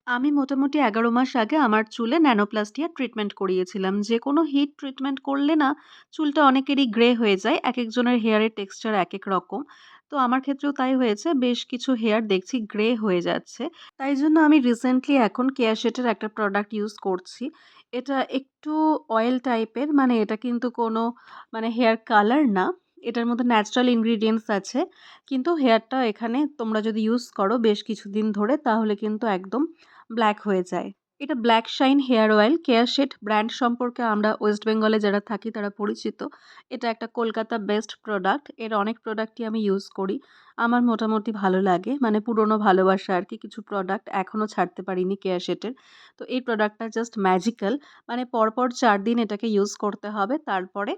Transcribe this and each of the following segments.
আমি মোটামুটি ১১ মাস আগে আমার চুলে ন্যানোপ্লাস্টিয়া ট্রিটমেন্ট করিয়েছিলাম। যেকোনো হিট ট্রিটমেন্ট করলে না চুলটা অনেকেরই গ্রে হয়ে যায়। একেকজনের হেয়ারের টেক্সচার একেক রকম। তো আমার ক্ষেত্রেও তাই হয়েছে। বেশ কিছু হেয়ার দেখছি গ্রে হয়ে যাচ্ছে। তাই জন্য আমি রিসেন্টলি এখন কেয়াশেটের একটা প্রোডাক্ট ইউজ করছি। এটা একটু অয়েল টাইপের, মানে এটা কিন্তু কোনো হেয়ার কালার না। এটার মধ্যে ন্যাচারাল ইনগ্রিডিয়েন্টস আছে। কিন্তু হেয়ারটা এখানে তোমরা যদি ইউজ করো বেশ কিছুদিন ধরে তাহলে কিন্তু একদম ব্ল্যাক হয়ে যায়। এটা black shine hair oil. কেয়াশেট brand সম্পর্কে আমরা ওয়েস্ট বেঙ্গলে যারা থাকি তারা পরিচিত। এটা একটা কলকাতা বেস্ট প্রোডাক্ট। এর অনেক প্রোডাক্টই আমি ইউজ করি। আমার মোটামুটি ভালো লাগে। মানে পুরনো ভালোবাসা আরকি। কিছু প্রোডাক্ট এখনো ছাড়তে পারিনি কেয়াশেটের। তো এই প্রোডাক্টটা জাস্ট ম্যাজিক্যাল। মানে পরপর ৪ দিন এটাকে ইউজ করতে হবে। তারপরে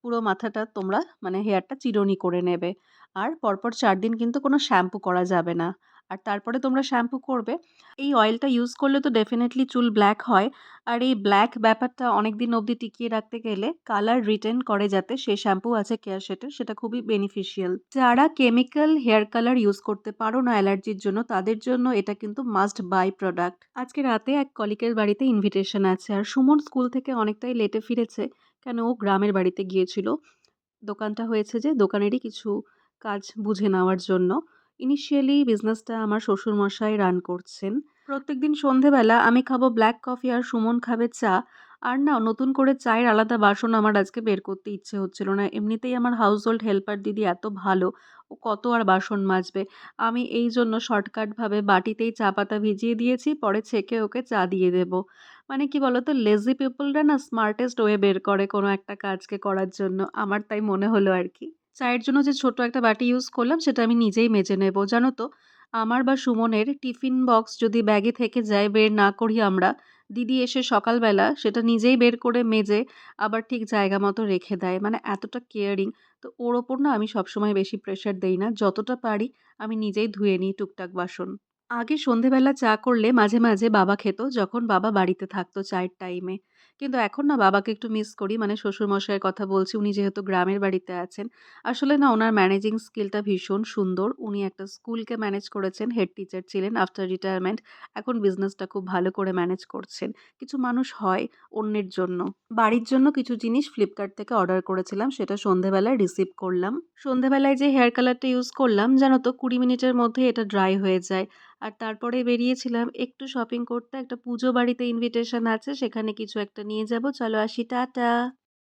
পুরো মাথাটা তোমরা হেয়ারটা চিরুনি করে নেবে। আর পরপর ৪ দিন কিন্তু কোনো শ্যাম্পু করা যাবে না। আর তারপরে তোমরা শ্যাম্পু করবে। এই অয়েলটা ইউজ করলে তো ডেফিনিটলি চুল ব্ল্যাক হয়। আর এই ব্ল্যাক ব্যাপারটা অনেকদিন অবধি টিকিয়ে রাখতে গেলে কালার রিটেইন করে যাতে সেই শ্যাম্পু আছে কেয়াশেটের সেটা খুবই বেনিফিশিয়াল। যারা কেমিক্যাল হেয়ার কালার ইউজ করতে পারো না অ্যালার্জির জন্য তাদের জন্য এটা কিন্তু মাস্ট বাই প্রোডাক্ট। আজকে রাতে এক কলিগের বাড়িতে ইনভিটেশন আছে আর সুমন স্কুল থেকে অনেকটাই লেটে ফিরেছে। কেন ও গ্রামের বাড়িতে গিয়েছিল। দোকানটা হয়েছে যে দোকানেরই কিছু কাজ বুঝে নেওয়ার জন্য। ইনিশিয়ালি বিজনেসটা আমার শ্বশুরমশাই রান করছেন। প্রত্যেকদিন সন্ধেবেলা আমি খাবো ব্ল্যাক কফি আর সুমন খাবে চা। আর না নতুন করে চায়ের আলাদা বাসন আমার আজকে বের করতে ইচ্ছে হচ্ছিল না। এমনিতেই আমার হাউসহোল্ড হেল্পার দিদি এত ভালো, ও কত আর বাসন মাজবে। আমি এইজন্য শর্টকাটভাবে বাটিতেই চা পাতা ভিজিয়ে দিয়েছি, পরে ছেঁকে ওকে চা দিয়ে দেবো। মানে কি বলতো লেজি পিপলরা না স্মার্টেস্ট ওয়ে বের করে কোনো একটা কাজকে করার জন্য। আমার তাই মনে হলো আরকি। চায়ের জন্য যে ছোট একটা বাটি ইউজ করলাম সেটা আমি নিজেই মেজে নেব। জানো তো আমার বা সুমনের টিফিন বক্স যদি ব্যাগে থেকে যায় বের না করি আমরা, দিদি এসে সকালবেলা সেটা নিজেই বের করে মেজে আবার ঠিক জায়গা মতো রেখে দেয়। মানে এতটা কেয়ারিং। তো ওর ওপর না আমি সবসময় বেশি প্রেশার দেই না। যতটা পারি আমি নিজেই ধুয়ে নিই টুকটাক বাসন। আগে সন্ধেবেলা চা করলে মাঝে, মাঝে বাবা খেত যখন বাবা বাড়িতে থাকতো চায়ের টাইমে। কিন্তু এখন না বাবাকে একটু মিস করি। মানে শ্বশুরমশাইয়ের কথা বলছি, উনি যেহেতু গ্রামের বাড়িতে আছেন। আসলে না উনার ম্যানেজিং স্কিলটা ভীষণ সুন্দর। উনি একটা স্কুলকে ম্যানেজ করেছেন, হেড টিচার ছিলেন আফটার রিটায়ারমেন্ট। এখন বিজনেসটা খুব ভালো করে ম্যানেজ করছেন। কিছু মানুষ হয় অন্যের জন্য। বাড়ির জন্য কিছু জিনিস Flipkart থেকে অর্ডার করেছিলাম, সেটা সন্ধেবেলায় রিসিভ করলাম। সন্ধেবেলায় যে হেয়ার কালারটা ইউজ করলাম জানো তো ২০ মিনিটের মধ্যে এটা ড্রাই হয়ে যায়। আর তারপরে বেরিয়েছিলাম একটু শপিং করতে। একটা পুজো বাড়িতে ইনভিটেশন আছে, সেখানে কিছু একটা নিয়ে যাব। চলো আসি, টাটা।